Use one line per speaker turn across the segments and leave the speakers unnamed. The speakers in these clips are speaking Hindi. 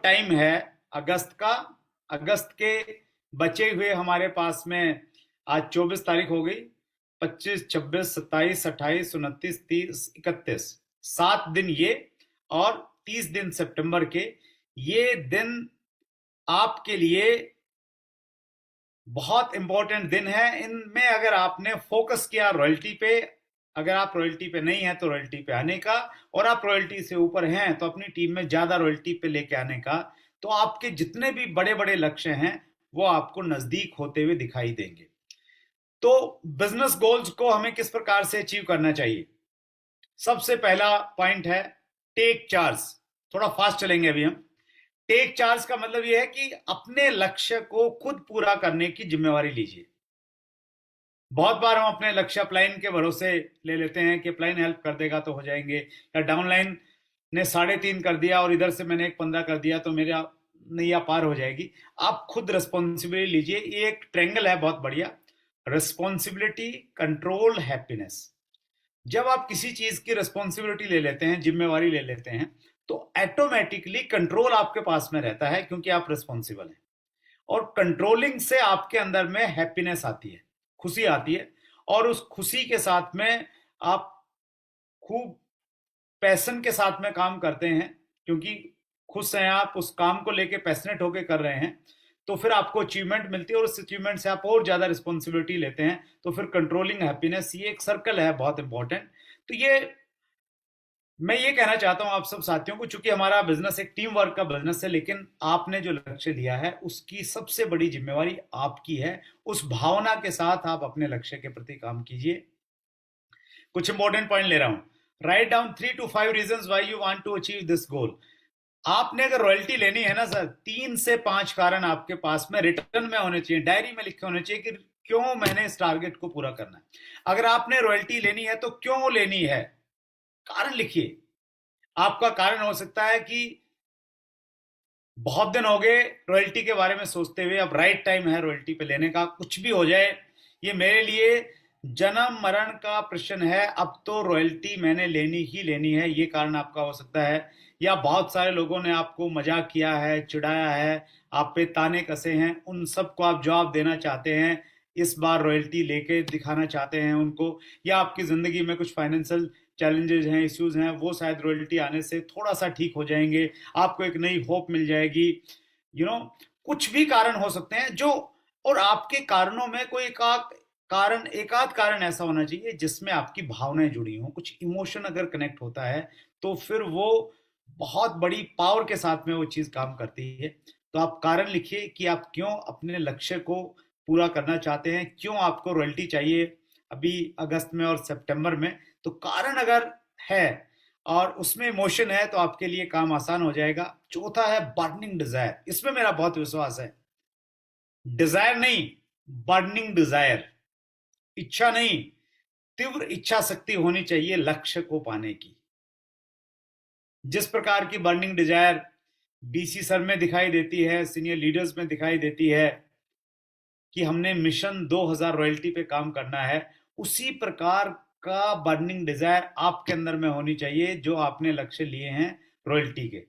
टाइम है अगस्त का। अगस्त के बचे हुए हमारे पास में आज 24 तारीख हो गई। 25, 26, 27, 28, 29, 30, 31, 7 दिन ये, और 30 दिन सितंबर के। ये दिन आपके लिए बहुत इंपॉर्टेंट दिन है। इनमें अगर आपने फोकस किया रॉयल्टी पे, अगर आप रॉयल्टी पे नहीं है तो रॉयल्टी पे आने का, और आप रॉयल्टी से ऊपर हैं तो अपनी टीम में ज्यादा रॉयल्टी पे लेके आने का, तो आपके जितने भी बड़े बड़े लक्ष्य हैं वो आपको नजदीक होते हुए दिखाई देंगे। तो बिजनेस गोल्स को हमें किस प्रकार से अचीव करना चाहिए? सबसे पहला पॉइंट है टेक चार्ज। थोड़ा फास्ट चलेंगे अभी हम। टेक चार्ज का मतलब यह है कि अपने लक्ष्य को खुद पूरा करने की जिम्मेवारी लीजिए। बहुत बार हम अपने लक्ष्य अपलाइन के भरोसे ले लेते हैं कि अपलाइन हेल्प कर देगा तो हो जाएंगे, या डाउनलाइन ने 3.5 कर दिया और इधर से मैंने एक 15 कर दिया तो मेरा नैया पार हो जाएगी। आप खुद रिस्पॉन्सिबिलिटी लीजिए। ये एक ट्रेंगल है बहुत बढ़िया, रिस्पॉन्सिबिलिटी, कंट्रोल, हैप्पीनेस। जब आप किसी चीज की रिस्पॉन्सिबिलिटी ले लेते हैं, जिम्मेवारी ले लेते हैं, तो ऑटोमेटिकली कंट्रोल आपके पास में रहता है क्योंकि आप रिस्पॉन्सिबल हैं। और कंट्रोलिंग से आपके अंदर में हैप्पीनेस आती है, खुशी आती है, और उस खुशी के साथ में आप खूब पैशन के साथ में काम करते हैं, क्योंकि खुश हैं आप, उस काम को लेके पैशनेट होके कर रहे हैं, तो फिर आपको अचीवमेंट मिलती है और उस अचीवमेंट से आप और ज्यादा रिस्पॉन्सिबिलिटी लेते हैं, तो फिर कंट्रोलिंग हैप्पीनेस, ये एक सर्कल है बहुत इंपॉर्टेंट। तो ये मैं ये कहना चाहता हूं आप सब साथियों को, चूंकि हमारा बिजनेस एक टीम वर्क का बिजनेस है, लेकिन आपने जो लक्ष्य लिया है उसकी सबसे बड़ी जिम्मेवारी आपकी है। उस भावना के साथ आप अपने लक्ष्य के प्रति काम कीजिए। कुछ इंपॉर्टेंट पॉइंट ले रहा हूं। Write down 3 to 5 reasons why you want to achieve this goal. आपने अगर रॉयल्टी लेनी है ना सर, 3 से 5 कारण आपके पास में रिटर्न में होने चाहिए, डायरी में लिखे होने चाहिए कि क्यों मैंने इस टारगेट को पूरा करना है। अगर आपने रॉयल्टी लेनी है तो क्यों लेनी है, कारण लिखिए। आपका कारण हो सकता है कि बहुत दिन हो गए रॉयल्टी के बारे में सोचते हुए, अब राइट टाइम है रॉयल्टी पे लेने का। कुछ भी हो जाए, ये मेरे लिए जन्म मरण का प्रश्न है, अब तो रॉयल्टी मैंने लेनी ही लेनी है, ये कारण आपका हो सकता है। या बहुत सारे लोगों ने आपको मजाक किया है, चिढ़ाया है, आप पे ताने कसे हैं, उन सबको आप जवाब देना चाहते हैं, इस बार रॉयल्टी लेके दिखाना चाहते हैं उनको। या आपकी जिंदगी में कुछ फाइनेंशियल चैलेंजेस हैं, इश्यूज हैं, वो शायद रॉयल्टी आने से थोड़ा सा ठीक हो जाएंगे, आपको एक नई होप मिल जाएगी। कुछ भी कारण हो सकते हैं जो, और आपके कारणों में कोई एकाध कारण ऐसा होना चाहिए जिसमें आपकी भावनाएं जुड़ी हों, कुछ इमोशन अगर कनेक्ट होता है तो फिर वो बहुत बड़ी पावर के साथ में वो चीज काम करती है। तो आप कारण लिखिए कि आप क्यों अपने लक्ष्य को पूरा करना चाहते हैं, क्यों आपको रॉयल्टी चाहिए अभी अगस्त में और सितंबर में। तो कारण अगर है और उसमें इमोशन है तो आपके लिए काम आसान हो जाएगा। चौथा है बर्निंग डिजायर। इसमें मेरा बहुत विश्वास है। डिजायर नहीं, बर्निंग डिजायर, इच्छा नहीं, तीव्र इच्छा शक्ति होनी चाहिए लक्ष्य को पाने की। जिस प्रकार की बर्निंग डिजायर बीसी सर में दिखाई देती है, सीनियर लीडर्स में दिखाई देती है कि हमने मिशन 2000 रॉयल्टी पे काम करना है, उसी प्रकार का बर्निंग डिजायर आपके अंदर में होनी चाहिए जो आपने लक्ष्य लिए हैं रॉयल्टी के।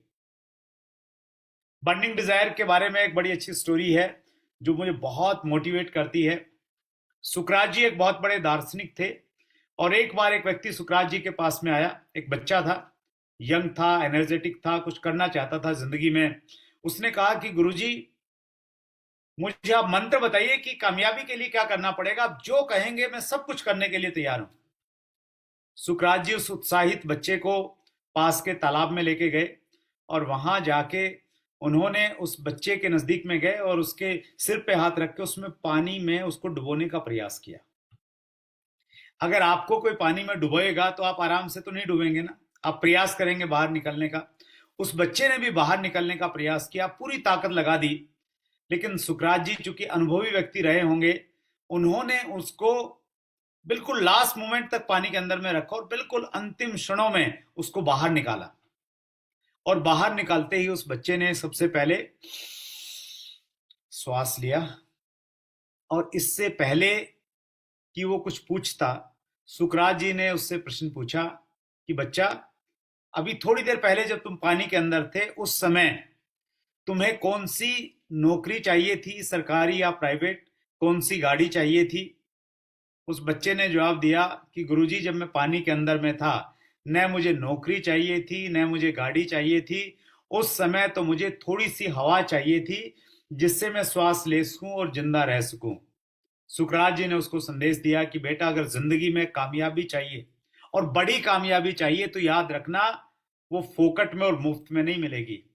बर्निंग डिजायर के बारे में एक बड़ी अच्छी स्टोरी है जो मुझे बहुत मोटिवेट करती है। सुकरात जी एक बहुत बड़े दार्शनिक थे, और एक बार एक व्यक्ति सुकरात जी के पास में आया। एक बच्चा था, यंग था, एनर्जेटिक था, कुछ करना चाहता था जिंदगी में। उसने कहा कि गुरुजी, मुझे आप मंत्र बताइए कि कामयाबी के लिए क्या करना पड़ेगा, आप जो कहेंगे मैं सब कुछ करने के लिए तैयार हूं। सुकरात जी उस उत्साहित बच्चे को पास के तालाब में लेके गए, और वहां जाके उन्होंने उस बच्चे के नजदीक में गए और उसके सिर पे हाथ रख के उसमें पानी में उसको डुबोने का प्रयास किया। अगर आपको कोई पानी में डुबोएगा तो आप आराम से तो नहीं डूबेंगे ना, आप प्रयास करेंगे बाहर निकलने का। उस बच्चे ने भी बाहर निकलने का प्रयास किया, पूरी ताकत लगा दी, लेकिन सुकरात जी चूंकि अनुभवी व्यक्ति रहे होंगे, उन्होंने उसको बिल्कुल लास्ट मोमेंट तक पानी के अंदर में रखा और बिल्कुल अंतिम क्षणों में उसको बाहर निकाला। और बाहर निकालते ही उस बच्चे ने सबसे पहले श्वास लिया, और इससे पहले कि वो कुछ पूछता, सुकरात जी ने उससे प्रश्न पूछा कि बच्चा, अभी थोड़ी देर पहले जब तुम पानी के अंदर थे उस समय तुम्हें कौन सी नौकरी चाहिए थी, सरकारी या प्राइवेट, कौन सी गाड़ी चाहिए थी? उस बच्चे ने जवाब दिया कि गुरुजी, जब मैं पानी के अंदर में था, न मुझे नौकरी चाहिए थी, न मुझे गाड़ी चाहिए थी। उस समय तो मुझे थोड़ी सी हवा चाहिए थी, जिससे मैं श्वास ले सकूं और जिंदा रह सकूं। सुकरात जी ने उसको संदेश दिया कि बेटा, अगर जिंदगी में कामयाबी चाहिए और बड़ी कामयाबी चाहिए तो याद रखना, वो फोकट में और मुफ्त में नहीं मिलेगी।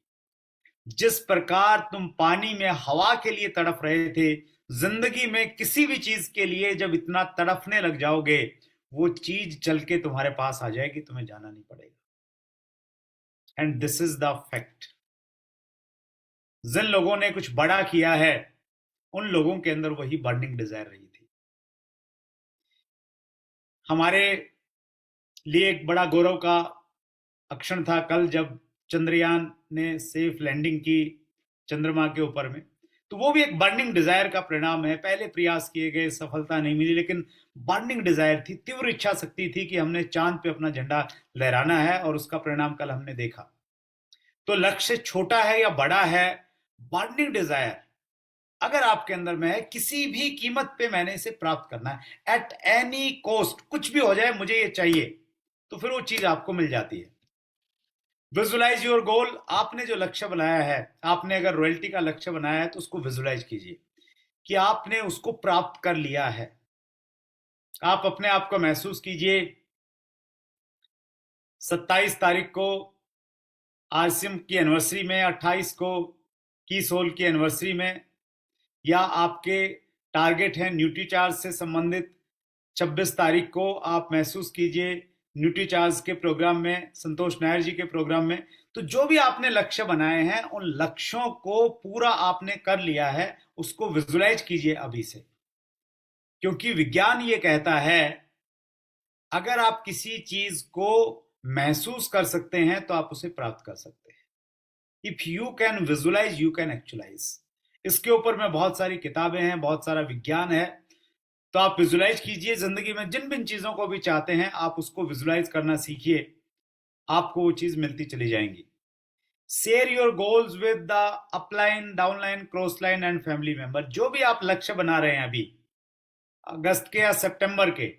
जिस प्रकार तुम पानी में हवा के लिए तड़प रहे थे, जिंदगी में किसी भी चीज के लिए जब इतना तड़पने लग जाओगे, वो चीज चल के तुम्हारे पास आ जाएगी, तुम्हें जाना नहीं पड़ेगा। And this is the fact. जिन लोगों ने कुछ बड़ा किया है, उन लोगों के अंदर वही बर्निंग डिजायर रही थी। हमारे लिए एक बड़ा गौरव का अक्षण था कल, जब चंद्रयान ने सेफ लैंडिंग की चंद्रमा के ऊपर में। तो वो भी एक बर्निंग डिजायर का परिणाम है। पहले प्रयास किए गए, सफलता नहीं मिली, लेकिन बर्निंग डिजायर थी, तीव्र इच्छा शक्ति थी कि हमने चांद पे अपना झंडा लहराना है, और उसका परिणाम कल हमने देखा। तो लक्ष्य छोटा है या बड़ा है, बर्निंग डिजायर अगर आपके अंदर में है, किसी भी कीमत पे मैंने इसे प्राप्त करना है, एट एनी कॉस्ट, कुछ भी हो जाए मुझे ये चाहिए, तो फिर वो चीज आपको मिल जाती है। Visualise your goal. आपने जो लक्ष्य बनाया है, आपने अगर रॉयल्टी का लक्ष्य बनाया है, तो उसको विजुलाइज कीजिए कि आपने उसको प्राप्त कर लिया है। आप अपने आप को महसूस कीजिए 27 तारीख को आसिम की एनिवर्सरी में, 28 को की सोल की एनिवर्सरी में, या आपके टारगेट है न्यूट्रीचार्ज से संबंधित 26 तारीख को आप महसूस कीजिए न्यूट्रीचार्ज के प्रोग्राम में, संतोष नायर जी के प्रोग्राम में। तो जो भी आपने लक्ष्य बनाए हैं, उन लक्ष्यों को पूरा आपने कर लिया है, उसको विजुलाइज कीजिए अभी से। क्योंकि विज्ञान ये कहता है, अगर आप किसी चीज को महसूस कर सकते हैं तो आप उसे प्राप्त कर सकते हैं। If you can visualise, you can actualise. इसके ऊपर में बहुत सारी किताबें हैं, बहुत सारा विज्ञान है। तो आप विजुलाइज कीजिए, जिंदगी में जिन जिन चीजों को भी चाहते हैं, आप उसको विजुलाइज करना सीखिए, आपको वो चीज मिलती चली जाएंगी। Share your goals with the upline, downline, cross line and family member. जो भी आप लक्ष्य बना रहे हैं अभी अगस्त के या सितंबर के,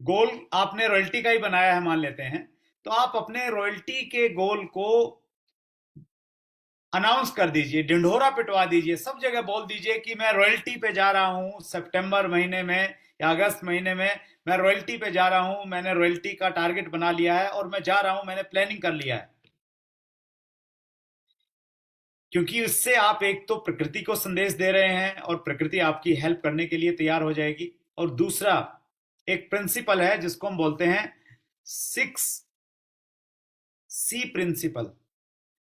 गोल आपने रॉयल्टी का ही बनाया है मान लेते हैं, तो आप अपने रॉयल्टी के गोल को अनाउंस कर दीजिए, ढिंढोरा पिटवा दीजिए, सब जगह बोल दीजिए कि मैं रॉयल्टी पे जा रहा हूं सितंबर महीने में या अगस्त महीने में, मैं रॉयल्टी पे जा रहा हूं, मैंने रॉयल्टी का टारगेट बना लिया है और मैं जा रहा हूं, मैंने प्लानिंग कर लिया है। क्योंकि इससे आप एक तो प्रकृति को संदेश दे रहे हैं और प्रकृति आपकी हेल्प करने के लिए तैयार हो जाएगी, और दूसरा एक प्रिंसिपल है जिसको हम बोलते हैं 6C प्रिंसिपल।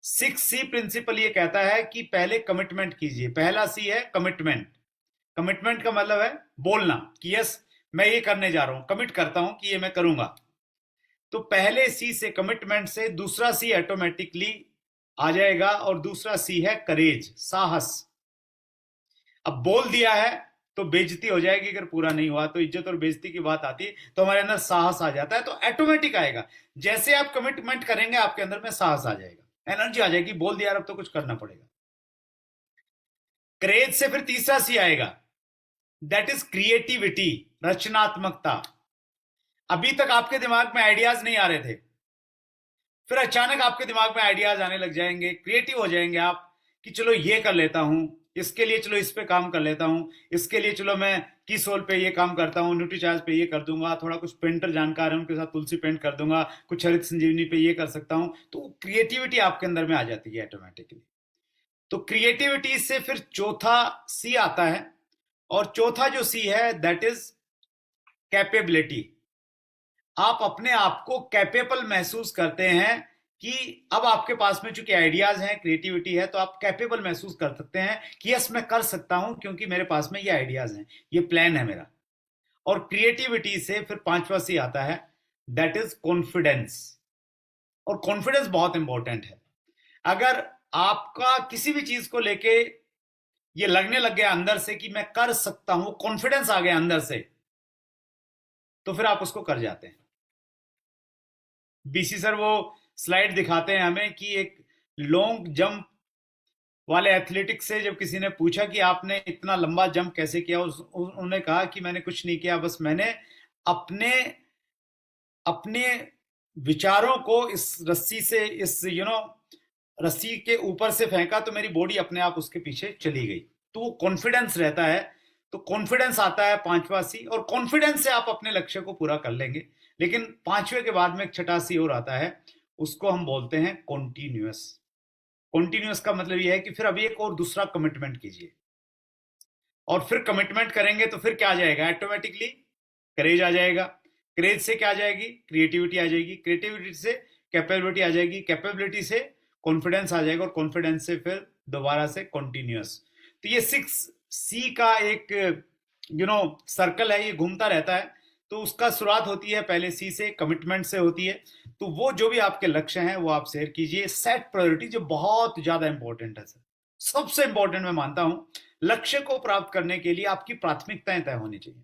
6C प्रिंसिपल ये कहता है कि पहले कमिटमेंट कीजिए। पहला सी है कमिटमेंट। कमिटमेंट का मतलब है बोलना कि यस, मैं ये करने जा रहा हूं, कमिट करता हूं कि ये मैं करूंगा। तो पहले सी से, कमिटमेंट से, दूसरा सी ऑटोमेटिकली आ जाएगा, और दूसरा सी है करेज, साहस। अब बोल दिया है तो बेइज्जती हो जाएगी अगर पूरा नहीं हुआ, तो इज्जत और बेइज्जती की बात आती है, तो हमारे अंदर साहस आ जाता है, तो ऑटोमेटिक आएगा। जैसे आप कमिटमेंट करेंगे, आपके अंदर में साहस आ जाएगा, एनर्जी आ जाएगी, बोल दिया अब तो कुछ करना पड़ेगा। करेज से फिर तीसरा सी आएगा, दैट इज क्रिएटिविटी, रचनात्मकता। अभी तक आपके दिमाग में आइडियाज नहीं आ रहे थे, फिर अचानक आपके दिमाग में आइडियाज आने लग जाएंगे, क्रिएटिव हो जाएंगे आप कि चलो ये कर लेता हूं, इसके लिए चलो इस पे काम कर लेता हूं, इसके लिए चलो मैं की सोल पे ये काम करता हूं, न्यूट्रीचार्ज पे ये कर दूंगा, थोड़ा कुछ पेंटर जानकार है उनके साथ तुलसी पेंट कर दूंगा, कुछ हरित संजीवनी पे ये कर सकता हूं। तो क्रिएटिविटी आपके अंदर में आ जाती है ऑटोमेटिकली। तो क्रिएटिविटी से फिर चौथा सी आता है, और चौथा जो सी है दैट इज कैपेबिलिटी। आप अपने आप को कैपेबल महसूस करते हैं कि अब आपके पास में चूंकि आइडियाज हैं, क्रिएटिविटी है, तो आप कैपेबल महसूस कर सकते हैं कि यस, मैं कर सकता हूं क्योंकि मेरे पास में ये आइडियाज हैं, ये प्लान है मेरा। और क्रिएटिविटी से फिर पांचवा सी आता है, दैट इज कॉन्फिडेंस। और कॉन्फिडेंस बहुत इंपॉर्टेंट है। अगर आपका किसी भी चीज को लेके ये लगने लग गया अंदर से कि मैं कर सकता हूं, कॉन्फिडेंस आ गया अंदर से, तो फिर आप उसको कर जाते हैं। बीसी सर वो स्लाइड दिखाते हैं हमें कि एक लॉन्ग जंप वाले एथलेटिक्स से जब किसी ने पूछा कि आपने इतना लंबा जंप कैसे किया, उन्होंने कहा कि मैंने कुछ नहीं किया, बस मैंने अपने अपने विचारों को इस रस्सी से, इस रस्सी के ऊपर से फेंका तो मेरी बॉडी अपने आप उसके पीछे चली गई। तो वो कॉन्फिडेंस रहता है। तो कॉन्फिडेंस आता है पांचवा सी, और कॉन्फिडेंस से आप अपने लक्ष्य को पूरा कर लेंगे। लेकिन पांचवे के बाद में एक छठा सी और आता है, उसको हम बोलते हैं कॉन्टिन्यूअस। कॉन्टिन्यूअस का मतलब यह है कि फिर अभी एक और दूसरा कमिटमेंट कीजिए, और फिर कमिटमेंट करेंगे तो फिर क्या आ जाएगा, ऑटोमेटिकली करेज आ जाएगा। करेज से क्या आ जाएगी, क्रिएटिविटी आ जाएगी। क्रिएटिविटी से कैपेबिलिटी आ जाएगी। कैपेबिलिटी से कॉन्फिडेंस आ जाएगा, और कॉन्फिडेंस से फिर दोबारा से कॉन्टिन्यूअस। तो ये 6C का एक सर्कल है, ये घूमता रहता है। तो उसका शुरुआत होती है पहले सी से, कमिटमेंट से होती है। तो वो जो भी आपके लक्ष्य हैं वो आप शेयर कीजिए। सेट प्रायोरिटी जो बहुत ज्यादा इंपॉर्टेंट है सर, सबसे इंपॉर्टेंट मैं मानता हूं। लक्ष्य को प्राप्त करने के लिए आपकी प्राथमिकताएं तय होनी चाहिए।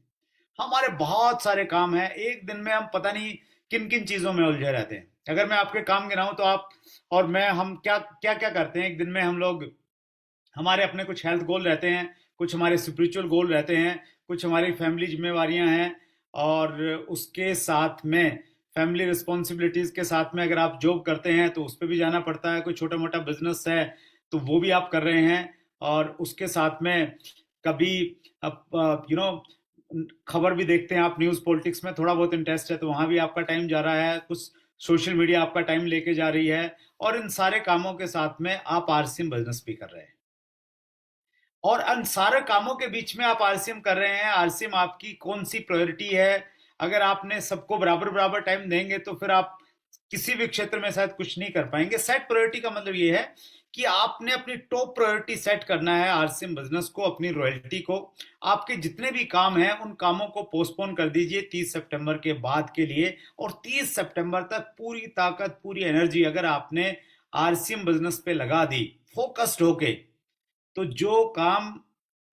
हमारे बहुत सारे काम हैं, एक दिन में हम पता नहीं किन किन चीजों में उलझे रहते हैं। अगर मैं आपके काम गिनाऊं तो आप और मैं, हम क्या क्या क्या करते हैं एक दिन में। हम लोग, हमारे अपने कुछ हेल्थ गोल रहते हैं, कुछ हमारे स्पिरिचुअल गोल रहते हैं, कुछ हमारी फैमिली जिम्मेवारियां हैं, और उसके साथ में फैमिली रिस्पॉन्सिबिलिटीज के साथ में अगर आप जॉब करते हैं तो उस पर भी जाना पड़ता है। कोई छोटा मोटा बिजनेस है तो वो भी आप कर रहे हैं, और उसके साथ में कभी खबर भी देखते हैं आप, न्यूज पॉलिटिक्स में थोड़ा बहुत इंटरेस्ट है तो वहां भी आपका टाइम जा रहा है, कुछ सोशल मीडिया आपका टाइम लेके जा रही है, और इन सारे कामों के साथ में आप आरसीएम बिजनेस भी कर रहे हैं। और इन सारे कामों के बीच में आप आरसीएम कर रहे हैं। आरसीएम आपकी कौन सी प्रायोरिटी है? अगर आपने सबको बराबर बराबर टाइम देंगे तो फिर आप किसी भी क्षेत्र में शायद कुछ नहीं कर पाएंगे। सेट प्रायोरिटी का मतलब ये है कि आपने अपनी टॉप प्रायोरिटी सेट करना है आरसीएम बिजनेस को, अपनी रॉयल्टी को। आपके जितने भी काम हैं उन कामों को पोस्टपोन कर दीजिए 30 सितंबर के बाद के लिए, और 30 सितंबर तक पूरी ताकत, पूरी एनर्जी अगर आपने आरसीएम बिजनेस पे लगा दी फोकस्ड होके, तो जो काम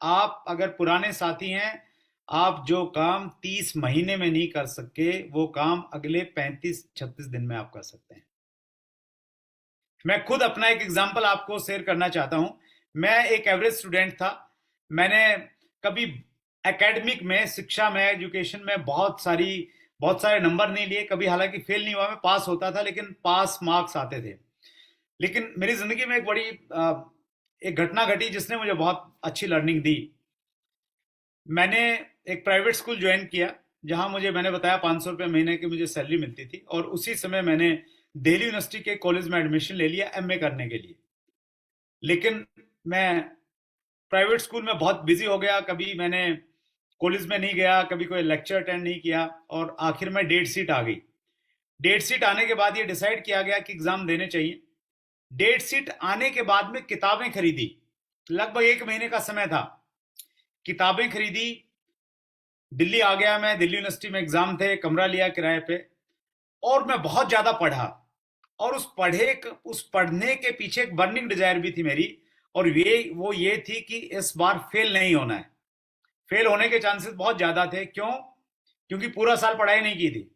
आप, अगर पुराने साथी हैं, आप जो काम 30 महीने में नहीं कर सके वो काम अगले 35-36 दिन में आप कर सकते हैं। मैं खुद अपना एक एग्जांपल आपको शेयर करना चाहता हूं। मैं एक एवरेज स्टूडेंट था। मैंने कभी एकेडमिक में, शिक्षा में, एजुकेशन में बहुत सारे नंबर नहीं लिए कभी। हालांकि फेल नहीं हुआ, मैं पास होता था, लेकिन पास मार्क्स आते थे। लेकिन मेरी जिंदगी में एक बड़ी एक घटना घटी जिसने मुझे बहुत अच्छी लर्निंग दी। मैंने एक प्राइवेट स्कूल ज्वाइन किया जहां मुझे, मैंने बताया, 500 रुपये महीने की मुझे सैलरी मिलती थी, और उसी समय मैंने दिल्ली यूनिवर्सिटी के कॉलेज में एडमिशन ले लिया एमए करने के लिए। लेकिन मैं प्राइवेट स्कूल में बहुत बिजी हो गया, कभी मैंने कॉलेज में नहीं गया, कभी कोई लेक्चर अटेंड नहीं किया, और आखिर में डेट शीट आ गई। डेट शीट आने के बाद ये डिसाइड किया गया कि एग्जाम देने चाहिए। डेट शीट आने के बाद में किताबें खरीदी, लगभग 1 महीने का समय था। किताबें खरीदी, दिल्ली आ गया मैं। दिल्ली यूनिवर्सिटी में एग्जाम थे, कमरा लिया किराए पे, और मैं बहुत ज्यादा पढ़ा। और उस पढ़ने के पीछे एक बर्निंग डिजायर भी थी मेरी, और ये थी कि इस बार फेल नहीं होना है। फेल होने के चांसेस बहुत ज्यादा थे। क्यों? क्योंकि पूरा साल पढ़ाई नहीं की थी।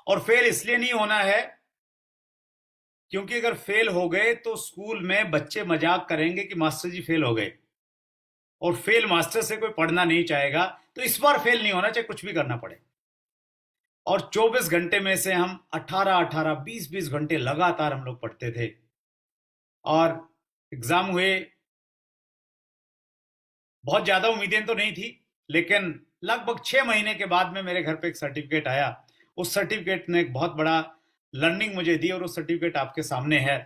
और फेल इसलिए नहीं होना है क्योंकि अगर फेल हो गए तो स्कूल में बच्चे मजाक करेंगे कि मास्टर जी फेल हो गए, और फेल मास्टर से कोई पढ़ना नहीं चाहेगा। तो इस बार फेल नहीं होना, चाहे कुछ भी करना पड़े। और 24 घंटे में से हम 18-18, 20-20 घंटे लगातार हम लोग पढ़ते थे। और एग्जाम हुए। बहुत ज्यादा उम्मीदें तो नहीं थी, लेकिन लगभग 6 महीने के बाद में मेरे घर पे एक सर्टिफिकेट आया। उस सर्टिफिकेट ने एक बहुत बड़ा लर्निंग मुझे दी, और वो सर्टिफिकेट आपके सामने है।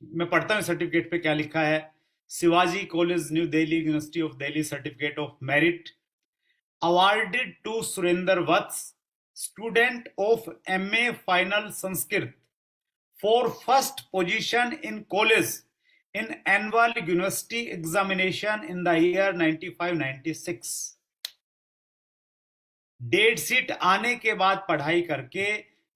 मैं पढ़ता हूँ सर्टिफिकेट पे क्या लिखा है। Shivaji college new Delhi, university of Delhi, certificate of merit awarded to Surinder Vats, student of MA Final Sanskrit, for first position in college in annual university examination in the year 95-96। Date sheet आने के बाद पढ़ाई करके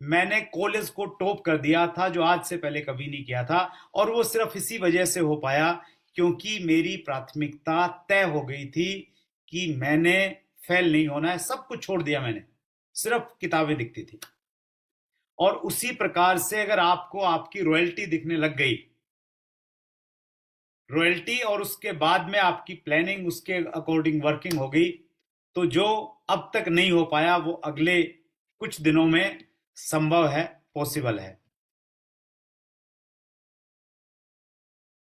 मैंने कॉलेज को टॉप कर दिया था, जो आज से पहले कभी नहीं किया था। और वो सिर्फ इसी वजह से हो पाया क्योंकि मेरी प्राथमिकता तय हो गई थी कि मैंने फेल नहीं होना है। सब कुछ छोड़ दिया मैंने, सिर्फ किताबें दिखती थी। और उसी प्रकार से अगर आपको आपकी रॉयल्टी दिखने लग गई रॉयल्टी और उसके बाद में आपकी प्लानिंग उसके अकॉर्डिंग वर्किंग हो गई, तो जो अब तक नहीं हो पाया वो अगले कुछ दिनों में संभव है, पॉसिबल है।